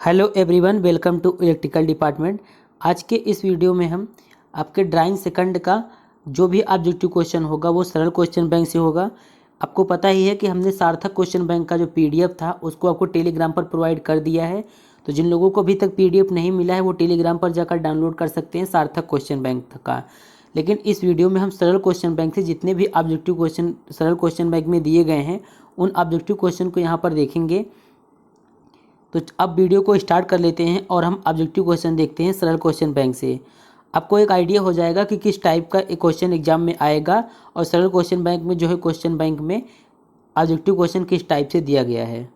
Hello everyone, welcome to electrical department. आज के इस वीडियो में हम आपके ड्राइंग सेकंड का जो भी ऑब्जेक्टिव क्वेश्चन होगा वो सरल क्वेश्चन बैंक से होगा। आपको पता ही है कि हमने सार्थक क्वेश्चन बैंक का जो पीडीएफ था उसको आपको टेलीग्राम पर प्रोवाइड कर दिया है। तो जिन लोगों को अभी तक पीडीएफ नहीं मिला है वो टेलीग्राम पर जाकर डाउनलोड कर सकते हैं सार्थक क्वेश्चन बैंक का। लेकिन इस वीडियो में हम सरल क्वेश्चन बैंक से जितने भी ऑब्जेक्टिव क्वेश्चन सरल क्वेश्चन बैंक में दिए गए हैं उन ऑब्जेक्टिव क्वेश्चन को यहाँ पर देखेंगे। तो अब वीडियो को स्टार्ट कर लेते हैं और हम ऑब्जेक्टिव क्वेश्चन देखते हैं सरल क्वेश्चन बैंक से। आपको एक आइडिया हो जाएगा कि किस टाइप का एक क्वेश्चन एग्जाम में आएगा और सरल क्वेश्चन बैंक में जो है क्वेश्चन बैंक में ऑब्जेक्टिव क्वेश्चन किस टाइप से दिया गया है।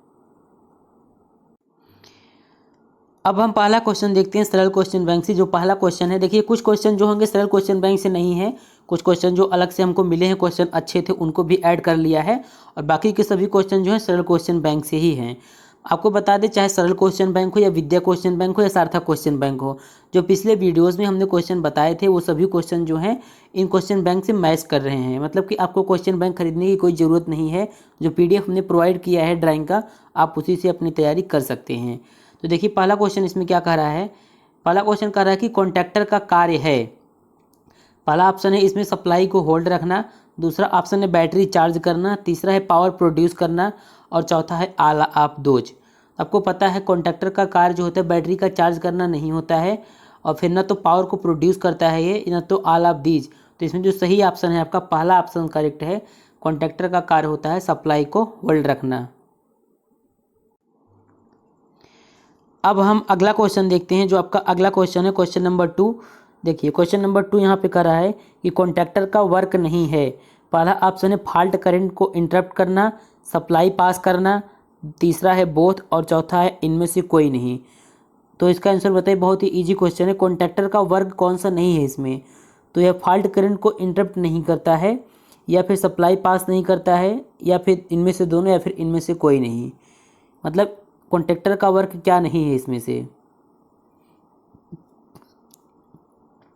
अब हम पहला क्वेश्चन देखते हैं सरल क्वेश्चन बैंक से। जो पहला क्वेश्चन है, देखिए कुछ क्वेश्चन जो होंगे सरल क्वेश्चन बैंक से नहीं है, कुछ क्वेश्चन जो अलग से हमको मिले हैं क्वेश्चन अच्छे थे उनको भी ऐड कर लिया है और बाकी के सभी क्वेश्चन जो है सरल क्वेश्चन बैंक से ही हैं। आपको बता दें, चाहे सरल क्वेश्चन बैंक हो या विद्या क्वेश्चन बैंक हो या सार्थक क्वेश्चन बैंक हो, जो पिछले वीडियोस में हमने क्वेश्चन बताए थे वो सभी क्वेश्चन जो हैं इन क्वेश्चन बैंक से मैच कर रहे हैं। मतलब कि आपको क्वेश्चन बैंक खरीदने की कोई ज़रूरत नहीं है। जो पीडीएफ हमने प्रोवाइड किया है ड्राइंग का, आप उसी से अपनी तैयारी कर सकते हैं। तो देखिए पहला क्वेश्चन इसमें क्या कह रहा है। पहला क्वेश्चन कह रहा है कि कॉन्ट्रैक्टर का कार्य है। पहला ऑप्शन है इसमें सप्लाई को होल्ड रखना, दूसरा ऑप्शन है बैटरी चार्ज करना, तीसरा है पावर प्रोड्यूस करना और चौथा है आल ऑफ दोज। आपको पता है कॉन्ट्रैक्टर का कार्य जो होता है बैटरी का चार्ज करना नहीं होता है और फिर ना तो पावर को प्रोड्यूस करता है ये, ना तो आल ऑफ दीज। तो इसमें जो सही ऑप्शन है आपका पहला ऑप्शन करेक्ट है। कॉन्ट्रैक्टर का कार्य होता है सप्लाई को होल्ड रखना। अब हम अगला क्वेश्चन देखते हैं। जो आपका अगला क्वेश्चन है क्वेश्चन नंबर 2। देखिए क्वेश्चन नंबर 2 यहाँ पे कर रहा है कि कॉन्ट्रैक्टर का वर्क नहीं है। पहला ऑप्शन है फॉल्ट करंट को इंटरप्ट करना, सप्लाई पास करना, तीसरा है बोथ और चौथा है इनमें से कोई नहीं। तो इसका आंसर बताइए। बहुत ही इजी क्वेश्चन है। कॉन्ट्रैक्टर का वर्क कौन सा नहीं है इसमें? तो यह फॉल्ट करंट को इंटरप्ट नहीं करता है, या फिर सप्लाई पास नहीं करता है, या फिर इनमें से दोनों, या फिर इनमें से कोई नहीं। मतलब कॉन्ट्रैक्टर का वर्क क्या नहीं है इसमें से?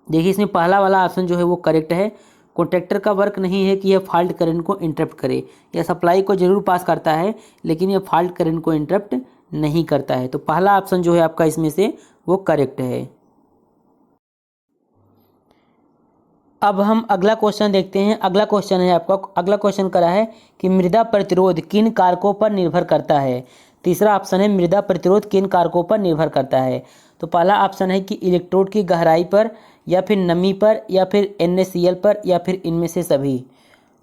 देखिए इसमें पहला वाला ऑप्शन जो है वो करेक्ट है। कॉन्ट्रैक्टर का वर्क नहीं है कि यह फॉल्ट करंट को इंटरप्ट करे। यह सप्लाई को जरूर पास करता है लेकिन यह फॉल्ट करंट को इंटरप्ट नहीं करता है। तो पहला ऑप्शन जो है आपका इसमें से वो करेक्ट है। अब हम अगला क्वेश्चन देखते हैं। अगला क्वेश्चन है आपका, अगला क्वेश्चन करा है कि मृदा प्रतिरोध किन कारकों पर निर्भर करता है। तीसरा ऑप्शन है मृदा प्रतिरोध किन कारकों पर निर्भर करता है। तो पहला ऑप्शन है कि इलेक्ट्रोड की गहराई पर, या फिर नमी पर, या फिर NaCl पर, या फिर इनमें से सभी।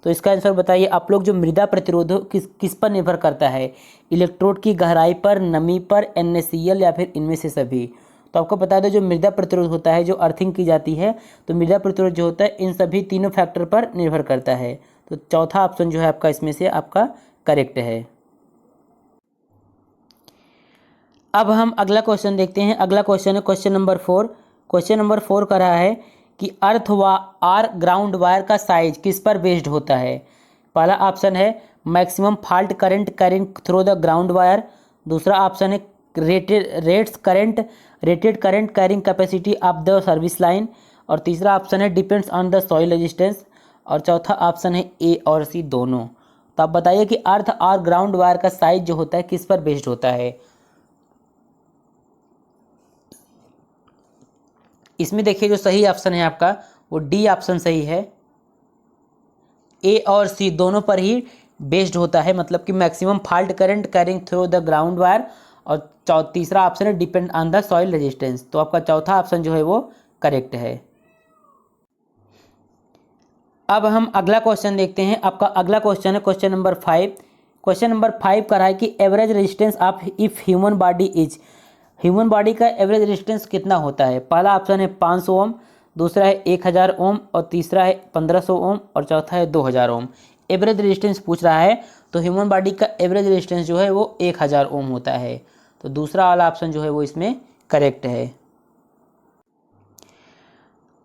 तो इसका आंसर बताइए आप लोग। जो मृदा प्रतिरोध किस किस पर निर्भर करता है? इलेक्ट्रोड की गहराई पर, नमी पर, NaCl या फिर इनमें से सभी। तो आपको बता दो जो मृदा प्रतिरोध होता है, जो अर्थिंग की जाती है, तो मृदा प्रतिरोध जो होता है इन सभी तीनों फैक्टर पर निर्भर करता है। तो चौथा ऑप्शन जो है आपका इसमें से आपका करेक्ट है। अब हम अगला क्वेश्चन देखते हैं। अगला क्वेश्चन है क्वेश्चन नंबर 4। क्वेश्चन नंबर 4 का रहा है कि अर्थ व आर ग्राउंड वायर का साइज किस पर बेस्ड होता है। पहला ऑप्शन है maximum fault current carrying through the ground wire, दूसरा ऑप्शन है rated current carrying capacity of the service line, और तीसरा ऑप्शन है depends on the soil resistance, और चौथा ऑप्शन है ए और सी दोनों। तो आप बताइए कि अर्थ और ग्राउंड वायर का साइज जो होता है किस पर बेस्ड होता है। इसमें देखिए जो सही ऑप्शन है आपका वो डी ऑप्शन सही है। ए और सी दोनों पर ही बेस्ड होता है, मतलब कि maximum fault current carrying through the ground wire, और तीसरा ऑप्शन है depend on the soil resistance. तो आपका चौथा ऑप्शन जो है वो करेक्ट है। अब हम अगला क्वेश्चन देखते हैं। आपका अगला क्वेश्चन है क्वेश्चन नंबर 5। क्वेश्चन नंबर 5 का रहा है कि average resistance of if human body is. Human body का एवरेज रेजिस्टेंस कितना होता है? पहला ऑप्शन है 500 ओम, दूसरा है 1000 ओम, और तीसरा है 1500 ओम, और चौथा है 2000 ओम। एवरेज रेजिस्टेंस पूछ रहा है तो ह्यूमन बॉडी का एवरेज रेजिस्टेंस जो है वो 1000 ओम होता है। तो दूसरा वाला ऑप्शन जो है वो इसमें करेक्ट है।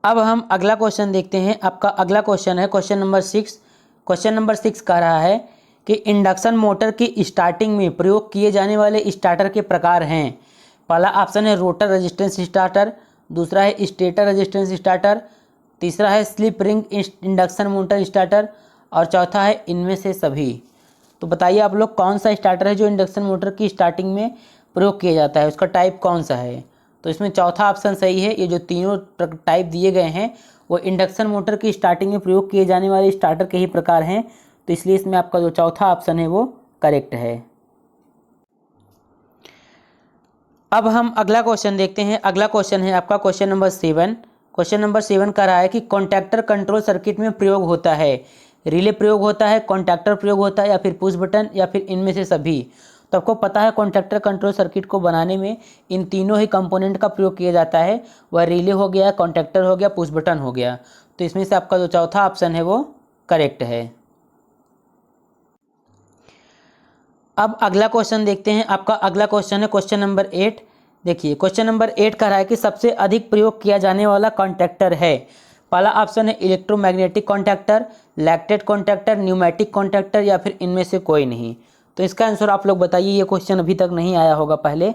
अब हम अगला क्वेश्चन देखते हैं। आपका अगला क्वेश्चन है क्वेश्चन नंबर 6। क्वेश्चन नंबर 6 कह रहा है कि इंडक्शन मोटर की स्टार्टिंग में प्रयोग किए जाने वाले स्टार्टर के प्रकार हैं। पहला ऑप्शन है रोटर रेजिस्टेंस स्टार्टर, दूसरा है स्टेटर रेजिस्टेंस स्टार्टर, तीसरा है slip ring induction motor starter, और चौथा है इनमें से सभी। तो बताइए आप लोग कौन सा स्टार्टर है जो इंडक्शन मोटर की स्टार्टिंग में प्रयोग किया जाता है, उसका टाइप कौन सा है। तो इसमें चौथा ऑप्शन सही है। ये जो तीनों टाइप दिए गए हैं वो इंडक्शन मोटर की स्टार्टिंग में प्रयोग किए जाने वाले स्टार्टर के ही प्रकार हैं, तो इसलिए इसमें आपका जो चौथा ऑप्शन है वो करेक्ट है। अब हम अगला क्वेश्चन देखते हैं। अगला क्वेश्चन है आपका क्वेश्चन नंबर 7। क्वेश्चन नंबर 7 कह रहा है कि कॉन्टैक्टर कंट्रोल सर्किट में प्रयोग होता है, रिले प्रयोग होता है, कॉन्टैक्टर प्रयोग होता है, या फिर पुश बटन, या फिर इनमें से सभी। तो आपको पता है कॉन्टैक्टर कंट्रोल सर्किट को बनाने में इन तीनों ही कंपोनेंट का प्रयोग किया जाता है। वह रिले हो गया, कॉन्टैक्टर हो गया, पुश बटन हो गया। तो इसमें से आपका जो चौथा ऑप्शन है वो करेक्ट है। अब अगला क्वेश्चन देखते हैं। आपका अगला क्वेश्चन है क्वेश्चन नंबर 8। देखिए क्वेश्चन नंबर 8 कह रहा है कि सबसे अधिक प्रयोग किया जाने वाला कॉन्टैक्टर है। पहला ऑप्शन है electromagnetic contactor, lactate contactor, pneumatic contactor, या फिर इनमें से कोई नहीं। तो इसका आंसर आप लोग बताइए। ये क्वेश्चन अभी तक नहीं आया होगा पहले,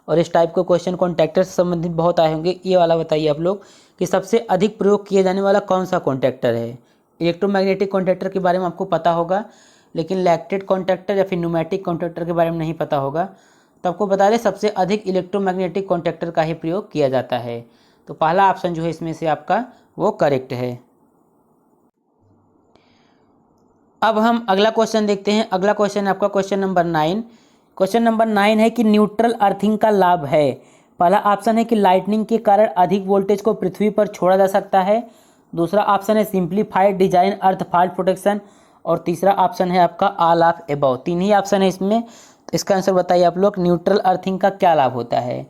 और इस टाइप के क्वेश्चन कॉन्टैक्टर से संबंधित बहुत आए होंगे। ये वाला बताइए आप लोग कि सबसे अधिक प्रयोग किए जाने वाला कौन सा कॉन्टैक्टर है। इलेक्ट्रोमैग्नेटिक कॉन्टैक्टर के बारे में आपको पता होगा, लेकिन लैक्टेट कॉन्टैक्टर या फिर न्यूमेटिक कॉन्टैक्टर के बारे में नहीं पता होगा। तो आपको बता दें सबसे अधिक इलेक्ट्रोमैग्नेटिक कॉन्टैक्टर का ही प्रयोग किया जाता है। तो पहला ऑप्शन जो है इसमें से आपका वो करेक्ट है। अब हम अगला क्वेश्चन देखते हैं। अगला क्वेश्चन है आपका क्वेश्चन नंबर 9। क्वेश्चन नंबर 9 है कि न्यूट्रल अर्थिंग का लाभ है। पहला ऑप्शन है कि लाइटनिंग के कारण अधिक वोल्टेज को पृथ्वी पर छोड़ा जा सकता है। दूसरा ऑप्शन है सिंप्लीफाइड डिजाइन अर्थ फॉल्ट प्रोटेक्शन, और तीसरा ऑप्शन है आपका ऑल ऑफ एबव। तीन ही ऑप्शन है इसमें। इसका आंसर बताइए आप लोग। न्यूट्रल अर्थिंग का क्या लाभ होता है।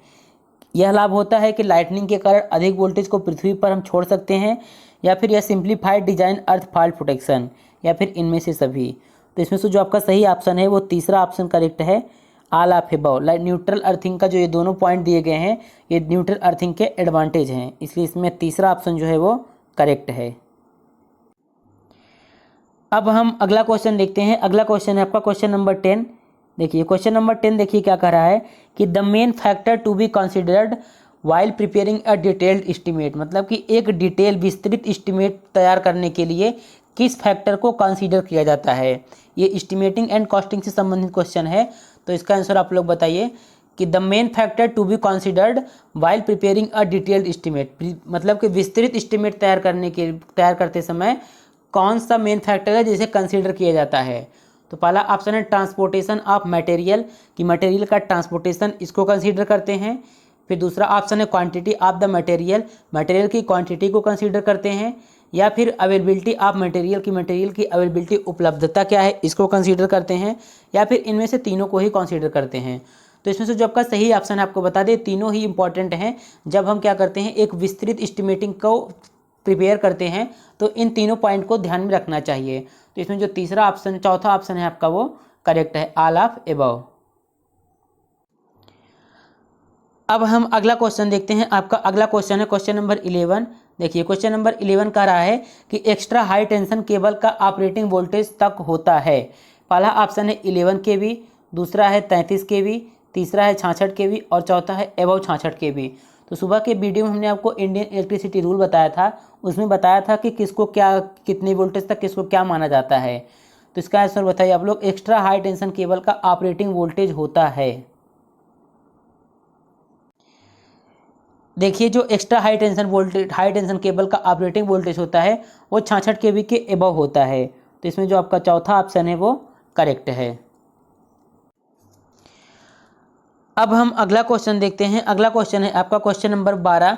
यह लाभ होता है कि लाइटनिंग के कारण अधिक वोल्टेज को पृथ्वी पर हम छोड़ सकते हैं, या फिर यह सिंप्लीफाइड डिजाइन अर्थ फॉल्ट प्रोटेक्शन, या फिर इनमें से सभी। तो इसमें से जो आपका सही ऑप्शन है वो तीसरा ऑप्शन करेक्ट है, all of above. Neutral earthing का जो ये दोनों पॉइंट दिए गए हैं ये न्यूट्रल अर्थिंग के एडवांटेज हैं, इसलिए इसमें तीसरा ऑप्शन जो है वो करेक्ट है। अब हम अगला क्वेश्चन देखते हैं। अगला क्वेश्चन है आपका क्वेश्चन नंबर 10। देखिए क्वेश्चन नंबर 10 देखिए क्या कह रहा है कि the main factor to be considered while preparing a detailed estimate, मतलब कि एक डिटेल विस्तृत एस्टीमेट तैयार करने के लिए किस फैक्टर को कंसीडर किया जाता है। ये एस्टीमेटिंग एंड कॉस्टिंग से संबंधित क्वेश्चन है, तो इसका आंसर आप लोग बताइए कि the main factor to be considered while preparing a detailed estimate, मतलब कि विस्तृत एस्टीमेट तैयार करते समय कौन सा मेन फैक्टर है जिसे कंसीडर किया जाता है। तो पहला ऑप्शन है ट्रांसपोर्टेशन ऑफ मटेरियल, कि मटेरियल का ट्रांसपोर्टेशन इसको कंसीडर करते हैं। फिर दूसरा ऑप्शन है quantity of the material, material की क्वांटिटी को कंसीडर करते हैं। या फिर अवेलेबिलिटी ऑफ मटेरियल, की मटेरियल की अवेलेबिलिटी उपलब्धता क्या है इसको कंसीडर करते हैं। या फिर इनमें से तीनों को ही कंसीडर करते हैं। तो इसमें से जो आपका सही ऑप्शन है आपको बता दें, तीनों ही इंपॉर्टेंट हैं। जब हम क्या करते हैं एक विस्तृत एस्टिमेटिंग को प्रिपेयर करते हैं तो इन तीनों पॉइंट को ध्यान में रखना चाहिए। तो इसमें जो तीसरा ऑप्शन चौथा ऑप्शन है आपका वो करेक्ट है, ऑल ऑफ एबव। अब हम अगला क्वेश्चन देखते हैं। आपका अगला क्वेश्चन है क्वेश्चन नंबर 11। देखिए क्वेश्चन नंबर 11 कह रहा है कि एक्स्ट्रा हाई टेंशन केबल का ऑपरेटिंग वोल्टेज तक होता है। पहला ऑप्शन है 11 kV, दूसरा है 33 kV, तीसरा है 66 kV, और चौथा है एबव 66 kV। तो सुबह के वीडियो में हमने आपको इंडियन इलेक्ट्रिसिटी रूल बताया था, उसमें बताया था कि किसको क्या कितने वोल्टेज तक किसको क्या माना जाता है। तो इसका आंसर बताइए आप लोग। एक्स्ट्रा हाई टेंशन केबल का ऑपरेटिंग वोल्टेज होता है, देखिए जो एक्स्ट्रा हाई टेंशन केबल का ऑपरेटिंग वोल्टेज होता है वो 66 kV के एबव होता है। तो इसमें जो आपका चौथा ऑप्शन है वो करेक्ट है। अब हम अगला क्वेश्चन देखते हैं। अगला क्वेश्चन है आपका क्वेश्चन नंबर 12।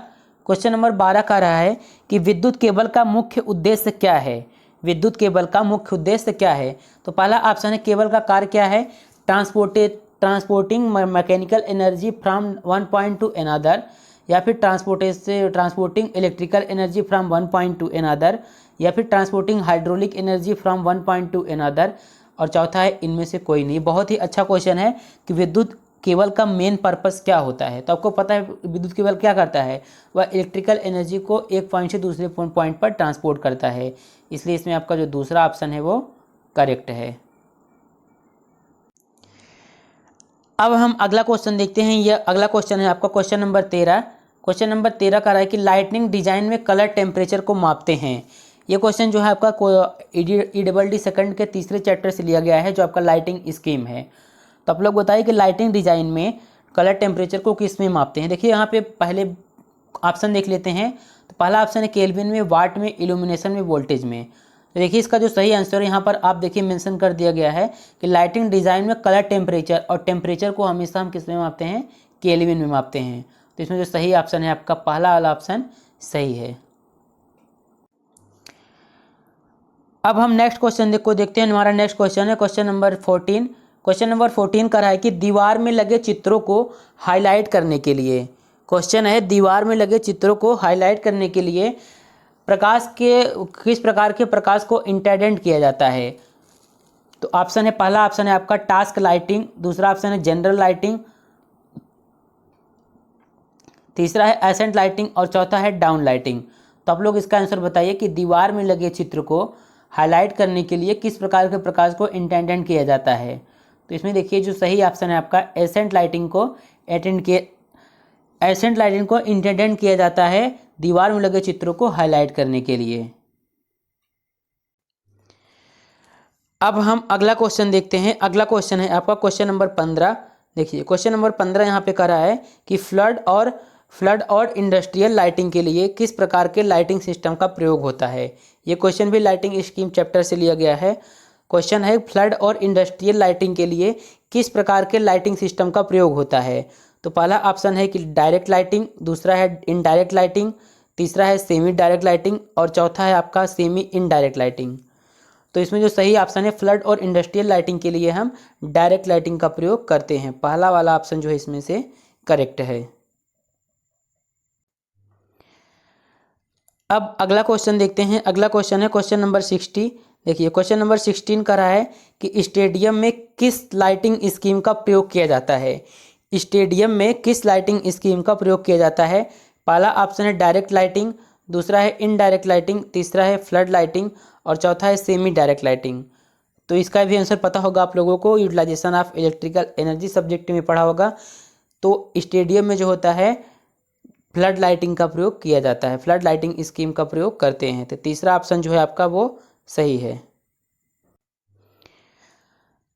क्वेश्चन नंबर 12 कह रहा है कि विद्युत केबल का मुख्य उद्देश्य क्या है। विद्युत केबल का मुख्य उद्देश्य क्या है। तो पहला ऑप्शन है केबल का कार्य क्या है, transporting mechanical energy from one point two another, या फिर transporting electrical energy from one point two another, या फिर transporting hydraulic energy from one point two another, और चौथा है इनमें से कोई नहीं। बहुत ही अच्छा क्वेश्चन है कि विद्युत केबल का मेन पर्पस क्या होता है। तो आपको पता है विद्युत केबल क्या करता है, वह इलेक्ट्रिकल एनर्जी को एक पॉइंट से दूसरे पॉइंट पर ट्रांसपोर्ट करता है, इसलिए इसमें आपका जो दूसरा ऑप्शन है वो करेक्ट है। अब हम अगला क्वेश्चन देखते हैं। यह अगला क्वेश्चन है आपका क्वेश्चन नंबर 13। क्वेश्चन नंबर 13 कह रहा है कि लाइटनिंग डिजाइन में कलर टेम्परेचर को मापते हैं। ये क्वेश्चन जो है आपका EDD सेकंड के तीसरे चैप्टर से लिया गया है, जो आपका लाइटिंग स्कीम है। तो आप लोग बताइए कि लाइटिंग डिजाइन में कलर टेम्परेचर को किस में मापते हैं। देखिए यहाँ पे पहले ऑप्शन देख लेते हैं। तो पहला ऑप्शन है केल्विन में, वाट में, इल्यूमिनेशन में, वोल्टेज में। तो देखिए इसका जो सही आंसर है यहाँ पर आप देखिए मेंशन कर दिया गया है कि लाइटिंग डिज़ाइन में कलर टेम्परेचर, और टेम्परेचर को हमेशा हम किस में मापते हैं, केल्विन में मापते हैं। तो इसमें जो सही ऑप्शन है आपका पहला वाला ऑप्शन सही है। अब हम नेक्स्ट क्वेश्चन को देखते हैं। हमारा नेक्स्ट क्वेश्चन है क्वेश्चन नंबर 14। क्वेश्चन नंबर 14 कर रहा है कि दीवार में लगे चित्रों को हाईलाइट करने के लिए, क्वेश्चन है दीवार में लगे चित्रों को हाईलाइट करने के लिए प्रकाश के किस प्रकार के प्रकाश को इंटेंडेंट किया जाता है। तो ऑप्शन है, पहला ऑप्शन है आपका टास्क लाइटिंग, दूसरा ऑप्शन है जनरल लाइटिंग, तीसरा है एसेंट लाइटिंग और चौथा है डाउन लाइटिंग। तो आप लोग इसका आंसर बताइए कि दीवार में लगे चित्र को हाईलाइट करने के लिए किस प्रकार के प्रकाश को इंटेंडेंट किया जाता है। तो इसमें देखिए जो सही ऑप्शन है आपका एसेंट लाइटिंग को इंटेंडेंट किया जाता है दीवार में लगे चित्रों को हाईलाइट करने के लिए। अब हम अगला क्वेश्चन देखते हैं। अगला क्वेश्चन है आपका क्वेश्चन नंबर 15। देखिए क्वेश्चन नंबर 15 यहाँ पे कह रहा है कि फ्लड और इंडस्ट्रियल लाइटिंग के लिए किस प्रकार के लाइटिंग सिस्टम का प्रयोग होता है। ये क्वेश्चन भी लाइटिंग स्कीम चैप्टर से लिया गया है। क्वेश्चन है फ्लड और इंडस्ट्रियल लाइटिंग के लिए किस प्रकार के लाइटिंग सिस्टम का प्रयोग होता है। तो पहला ऑप्शन है कि डायरेक्ट लाइटिंग, दूसरा है इनडायरेक्ट लाइटिंग, तीसरा है सेमी डायरेक्ट लाइटिंग और चौथा है आपका सेमी इनडायरेक्ट लाइटिंग। तो इसमें जो सही ऑप्शन है फ्लड और इंडस्ट्रियल लाइटिंग के लिए हम डायरेक्ट लाइटिंग का प्रयोग करते हैं। पहला वाला ऑप्शन जो है इसमें से करेक्ट है। अब अगला क्वेश्चन देखते हैं। अगला क्वेश्चन है क्वेश्चन नंबर 60। देखिए क्वेश्चन नंबर 16 का रहा है कि स्टेडियम में किस लाइटिंग स्कीम का प्रयोग किया जाता है। स्टेडियम में किस लाइटिंग स्कीम का प्रयोग किया जाता है। पहला ऑप्शन है डायरेक्ट लाइटिंग, दूसरा है इनडायरेक्ट लाइटिंग, तीसरा है फ्लड लाइटिंग और चौथा है सेमी डायरेक्ट लाइटिंग। तो इसका भी आंसर पता होगा आप लोगों को, utilization of electrical energy subject में पढ़ा होगा। तो स्टेडियम में जो होता है फ्लड लाइटिंग का प्रयोग किया जाता है, फ्लड लाइटिंग स्कीम का प्रयोग करते हैं। तो तीसरा ऑप्शन जो है आपका वो सही है।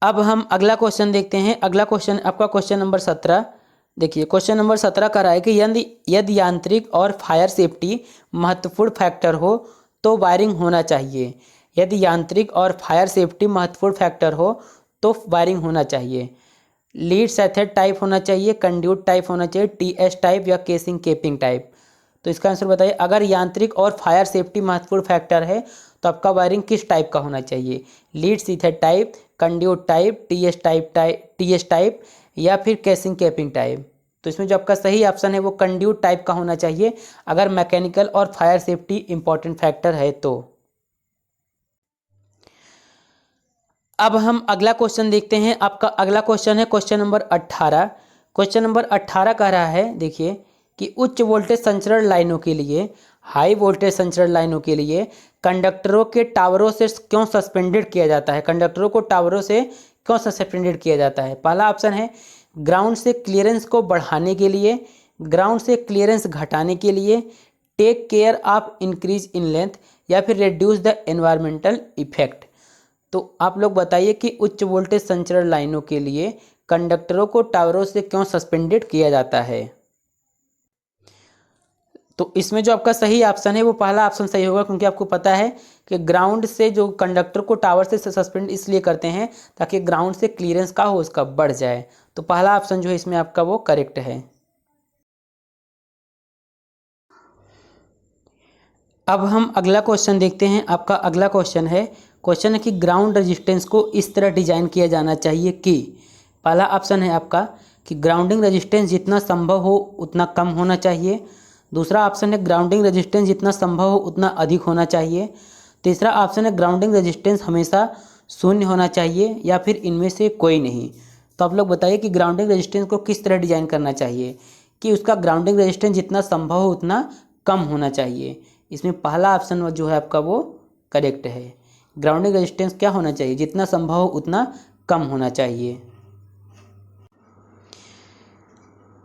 अब हम अगला क्वेश्चन देखते हैं। अगला क्वेश्चन आपका क्वेश्चन नंबर 17। देखिए क्वेश्चन नंबर 17 का रहा है कि यदि यांत्रिक और फायर सेफ्टी महत्वपूर्ण फैक्टर हो तो वायरिंग होना चाहिए। यदि यांत्रिक और फायर सेफ्टी महत्वपूर्ण फैक्टर हो तो वायरिंग होना चाहिए। लीड सैथेड टाइप होना चाहिए, कंड्यूट टाइप होना चाहिए, टीएस टाइप या केसिंग केपिंग टाइप। तो इसका आंसर बताइए। अगर यांत्रिक और फायर सेफ्टी महत्वपूर्ण फैक्टर है तो आपका वायरिंग किस टाइप का होना चाहिए। Lead sheathed type, conduit type, TS type या फिर केसिंग केपिंग टाइप। तो इसमें जो आपका सही ऑप्शन है वो कंड्यूट टाइप का होना चाहिए अगर मैकेनिकल और फायर सेफ्टी इंपॉर्टेंट फैक्टर है तो। अब हम अगला क्वेश्चन देखते हैं। आपका अगला क्वेश्चन है क्वेश्चन नंबर 18। क्वेश्चन नंबर 18 कह रहा है देखिए कि उच्च वोल्टेज संचरण लाइनों के लिए, हाई वोल्टेज संचरण लाइनों के लिए कंडक्टरों के टावरों से क्यों सस्पेंडेड किया जाता है। कंडक्टरों को टावरों से क्यों सस्पेंडेड किया जाता है। पहला ऑप्शन है ग्राउंड से क्लियरेंस को बढ़ाने के लिए, ग्राउंड से क्लियरेंस घटाने के लिए, take care of increase in length या फिर रिड्यूस द एनवायरमेंटल इफेक्ट। तो आप लोग बताइए कि उच्च वोल्टेज संचरण लाइनों के लिए कंडक्टरों को टावरों से क्यों सस्पेंडेड किया जाता है। तो इसमें जो आपका सही ऑप्शन है वो पहला ऑप्शन सही होगा, क्योंकि आपको पता है कि ग्राउंड से जो कंडक्टर को टावर से सस्पेंड इसलिए करते हैं ताकि ग्राउंड से क्लियरेंस का हो उसका बढ़ जाए। तो पहला ऑप्शन जो है इसमें आपका वो करेक्ट है। अब हम अगला क्वेश्चन देखते हैं। आपका अगला क्वेश्चन है कि ग्राउंड रेजिस्टेंस को इस तरह डिजाइन किया जाना चाहिए कि, पहला ऑप्शन है आपका कि ग्राउंडिंग रेजिस्टेंस जितना संभव हो उतना कम होना चाहिए, दूसरा ऑप्शन है ग्राउंडिंग रेजिस्टेंस जितना संभव हो उतना अधिक होना चाहिए, तीसरा ऑप्शन है ग्राउंडिंग रेजिस्टेंस हमेशा शून्य होना चाहिए या फिर इनमें से कोई नहीं। तो आप लोग बताइए कि ग्राउंडिंग रेजिस्टेंस को किस तरह डिजाइन करना चाहिए कि उसका ग्राउंडिंग रेजिस्टेंस जितना संभव हो उतना कम होना चाहिए। इसमें पहला ऑप्शन जो है आपका वो करेक्ट है। ग्राउंडिंग रेजिस्टेंस क्या होना चाहिए, जितना संभव हो उतना कम होना चाहिए।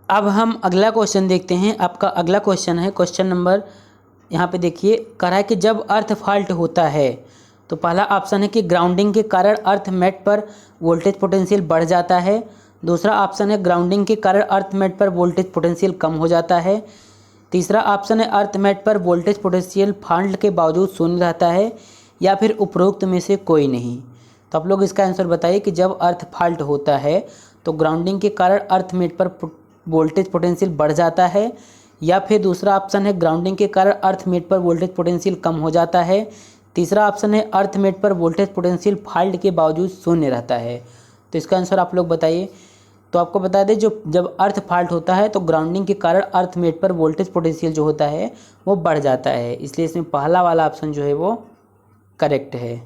अब हम अगला क्वेश्चन देखते हैं। आपका अगला क्वेश्चन है क्वेश्चन नंबर, यहाँ पे देखिए कह रहा है कि जब अर्थ फॉल्ट होता है तो पहला ऑप्शन है कि ग्राउंडिंग के कारण अर्थ मैट पर वोल्टेज पोटेंशियल बढ़ जाता है, दूसरा ऑप्शन है ग्राउंडिंग के कारण अर्थमेट पर वोल्टेज पोटेंशियल कम हो जाता है। तीसरा ऑप्शन है अर्थमेट पर वोल्टेज पोटेंशियल फाल्ट के बावजूद शून्य रहता है, या फिर उपरोक्त में से कोई नहीं। तो आप लोग इसका आंसर बताइए कि जब अर्थ फाल्ट होता है तो ग्राउंडिंग के कारण अर्थमेट पर वोल्टेज पोटेंशियल बढ़ जाता है, या फिर दूसरा ऑप्शन है ग्राउंडिंग के कारण अर्थमेट पर वोल्टेज पोटेंशियल कम हो जाता है। तीसरा ऑप्शन है अर्थमेट पर वोल्टेज पोटेंशियल फाल्ट के बावजूद शून्य रहता है। तो इसका आंसर आप लोग बताइए। तो आपको बता दें जब अर्थ फाल्ट होता है तो ग्राउंडिंग के कारण अर्थमेट पर वोल्टेज पोटेंशियल जो होता है वो बढ़ जाता है, इसलिए इसमें पहला वाला ऑप्शन जो है वो करेक्ट है।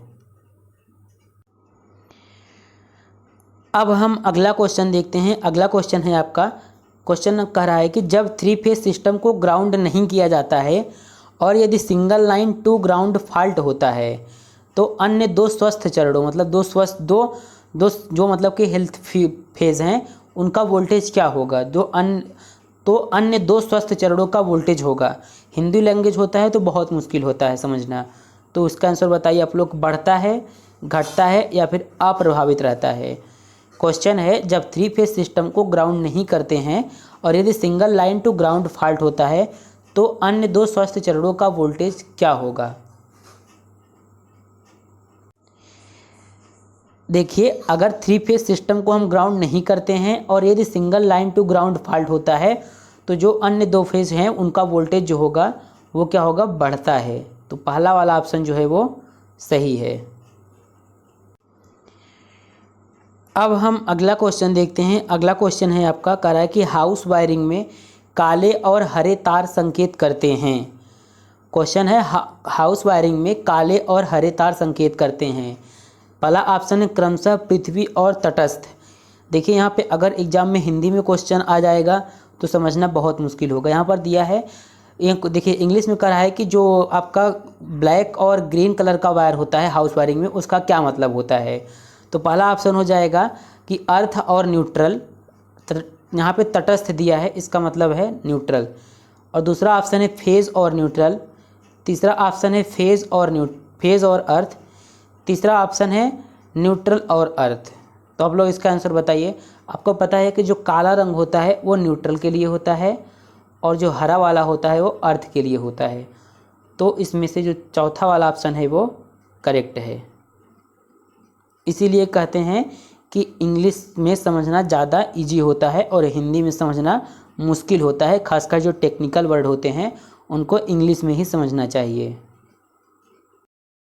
अब हम अगला क्वेश्चन देखते हैं। अगला क्वेश्चन है आपका, क्वेश्चन कह रहा है कि जब 3 फेज सिस्टम को ग्राउंड नहीं किया जाता है और यदि single line to ground fault होता है तो अन्य दो स्वस्थ चरणों, मतलब दो जो मतलब कि हेल्थ फेज हैं, उनका वोल्टेज क्या होगा। तो अन्य दो स्वस्थ चरणों का वोल्टेज होगा। हिंदी लैंग्वेज होता है तो बहुत मुश्किल होता है समझना। तो इसका आंसर बताइए आप लोग, बढ़ता है, घटता है, या फिर अप्रभावित रहता है। क्वेश्चन है जब 3 फेज सिस्टम को ग्राउंड नहीं करते हैं और यदि single line to ground fault होता है तो अन्य दो स्वस्थ चरणों का वोल्टेज क्या होगा। देखिए, अगर 3 फेज सिस्टम को हम ग्राउंड नहीं करते हैं और यदि single line to ground fault होता है तो जो अन्य दो फेज हैं उनका वोल्टेज जो होगा वो क्या होगा, बढ़ता है। तो पहला वाला ऑप्शन जो है वो सही है। अब हम अगला क्वेश्चन देखते हैं। अगला क्वेश्चन है आपका, कह रहा है कि हाउस वायरिंग में काले और हरे तार संकेत करते हैं। क्वेश्चन है हाउस वायरिंग में काले और हरे तार संकेत करते हैं। पहला ऑप्शन है क्रमशः पृथ्वी और तटस्थ। देखिए यहाँ पे अगर एग्जाम में हिंदी में क्वेश्चन आ जाएगा तो समझना बहुत मुश्किल होगा। यहाँ पर दिया है, देखिए इंग्लिश में कह रहा है कि जो आपका ब्लैक और ग्रीन कलर का वायर होता है हाउस वायरिंग में, उसका क्या मतलब होता है। तो पहला ऑप्शन हो जाएगा कि अर्थ और न्यूट्रल। यहाँ पे तटस्थ दिया है, इसका मतलब है न्यूट्रल। और दूसरा ऑप्शन है फेज और न्यूट्रल। तीसरा ऑप्शन है फेज और अर्थ। तीसरा ऑप्शन है न्यूट्रल और अर्थ। तो आप लोग इसका आंसर बताइए। आपको पता है कि जो काला रंग होता है वो न्यूट्रल के लिए होता है और जो हरा वाला होता है वो अर्थ के लिए होता है। तो इसमें से जो चौथा वाला ऑप्शन है वो करेक्ट है। इसीलिए कहते हैं कि इंग्लिश में समझना ज़्यादा इजी होता है और हिंदी में समझना मुश्किल होता है। खासकर जो टेक्निकल वर्ड होते हैं उनको इंग्लिश में ही समझना चाहिए।